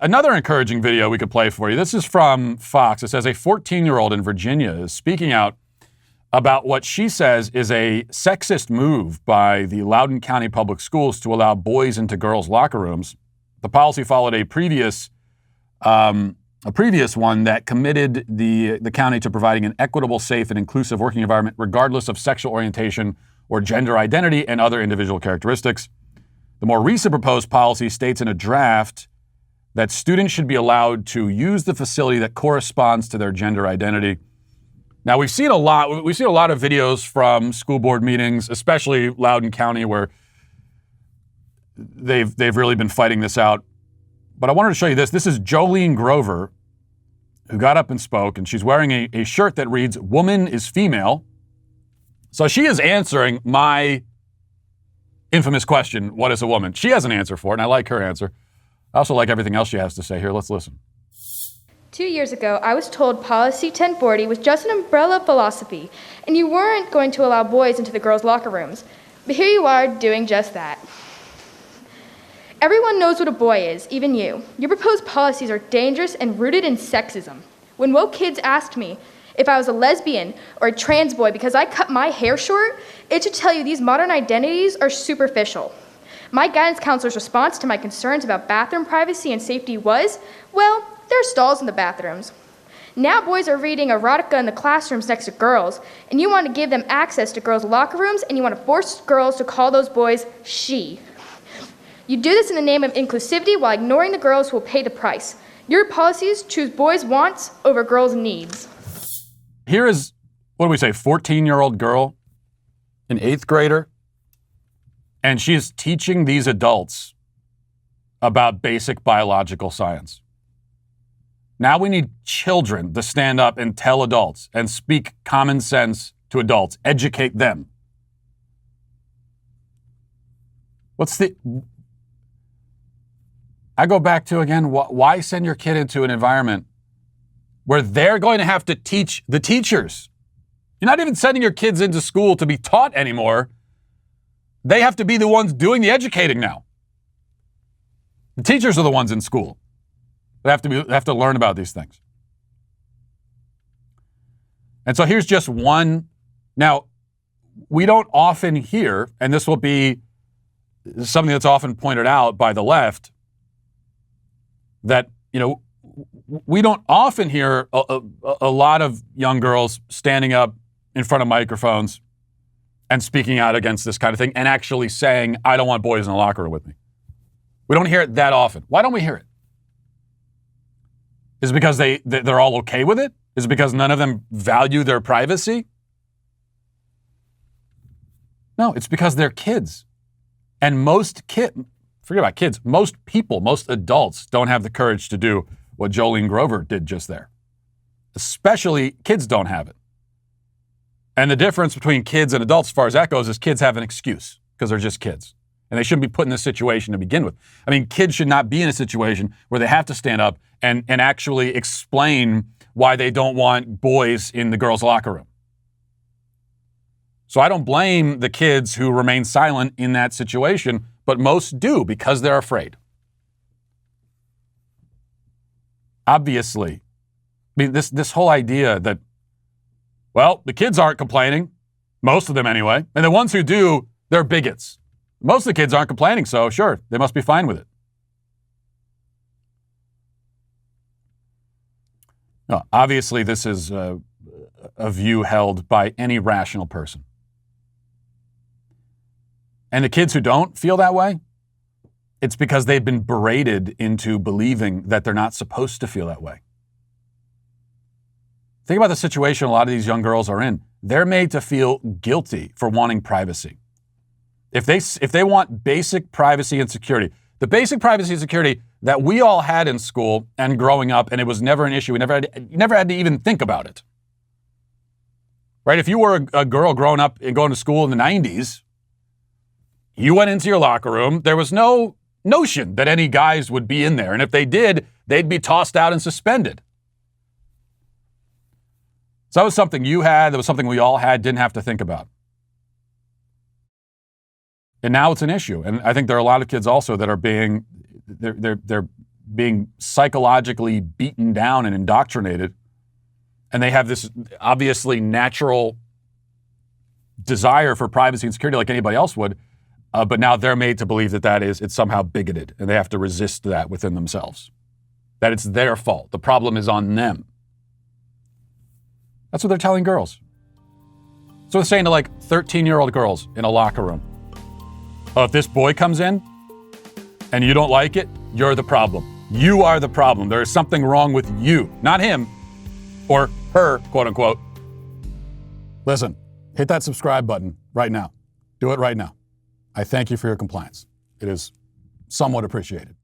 Another encouraging video we could play for you. This is from Fox. It says a 14-year-old in Virginia is speaking out about what she says is a sexist move by the Loudoun County Public Schools to allow boys into girls' locker rooms. The policy followed a previous one that committed the county to providing an equitable, safe, and inclusive working environment regardless of sexual orientation or gender identity and other individual characteristics. The more recent proposed policy states in a draft that students should be allowed to use the facility that corresponds to their gender identity. Now, we've seen a lot of videos from school board meetings, especially Loudoun County, where they've really been fighting this out. But I wanted to show you this. This is Jolene Grover, who got up and spoke, and she's wearing a shirt that reads, "Woman is female." So she is answering my infamous question, what is a woman? She has an answer for it, and I like her answer. I also like everything else she has to say here. Let's listen. 2 years ago, I was told Policy 1040 was just an umbrella philosophy, and you weren't going to allow boys into the girls' locker rooms. But here you are doing just that. Everyone knows what a boy is, even you. Your proposed policies are dangerous and rooted in sexism. When woke kids asked me if I was a lesbian or a trans boy because I cut my hair short, it should tell you these modern identities are superficial. My guidance counselor's response to my concerns about bathroom privacy and safety was, well, there are stalls in the bathrooms. Now boys are reading erotica in the classrooms next to girls, and you want to give them access to girls' locker rooms, and you want to force girls to call those boys she. You do this in the name of inclusivity while ignoring the girls who will pay the price. Your policies choose boys' wants over girls' needs. Here is, 14-year-old girl, an 8th grader, and she is teaching these adults about basic biological science. Now we need children to stand up and tell adults and speak common sense to adults, educate them. I go back to, again, why send your kid into an environment where they're going to have to teach the teachers? You're not even sending your kids into school to be taught anymore. They have to be the ones doing the educating now. The teachers are the ones in school that have to learn about these things. And so here's just one. Now, we don't often hear, and this will be something that's often pointed out by the left, that, we don't often hear a lot of young girls standing up in front of microphones and speaking out against this kind of thing and actually saying, I don't want boys in the locker room with me. We don't hear it that often. Why don't we hear it? Is it because they're all okay with it? Is it because none of them value their privacy? No, it's because they're kids. And forget about kids, most adults don't have the courage to do what Jolene Grover did just there. Especially kids don't have it. And the difference between kids and adults, as far as that goes, is kids have an excuse because they're just kids. And they shouldn't be put in this situation to begin with. I mean, kids should not be in a situation where they have to stand up and actually explain why they don't want boys in the girls' locker room. So I don't blame the kids who remain silent in that situation, but most do because they're afraid. Obviously, I mean, this whole idea that, well, the kids aren't complaining, most of them anyway, and the ones who do, they're bigots. Most of the kids aren't complaining, so sure, they must be fine with it. No, obviously, this is a view held by any rational person. And the kids who don't feel that way, it's because they've been berated into believing that they're not supposed to feel that way. Think about the situation a lot of these young girls are in. They're made to feel guilty for wanting privacy. If they want basic privacy and security, the basic privacy and security that we all had in school and growing up, and it was never an issue. We never had to even think about it. Right? If you were a girl growing up and going to school in the 90s, you went into your locker room, there was no notion that any guys would be in there. And if they did, they'd be tossed out and suspended. So that was something you had, that was something we all had, didn't have to think about. And now it's an issue. And I think there are a lot of kids also that are they're being psychologically beaten down and indoctrinated, and they have this obviously natural desire for privacy and security like anybody else would, but now they're made to believe that it's somehow bigoted, and they have to resist that within themselves. That it's their fault. The problem is on them. That's what they're telling girls. So they're saying to like 13-year-old girls in a locker room, oh, if this boy comes in and you don't like it, you're the problem. You are the problem. There is something wrong with you, not him or her, quote unquote. Listen, hit that subscribe button right now. Do it right now. I thank you for your compliance. It is somewhat appreciated.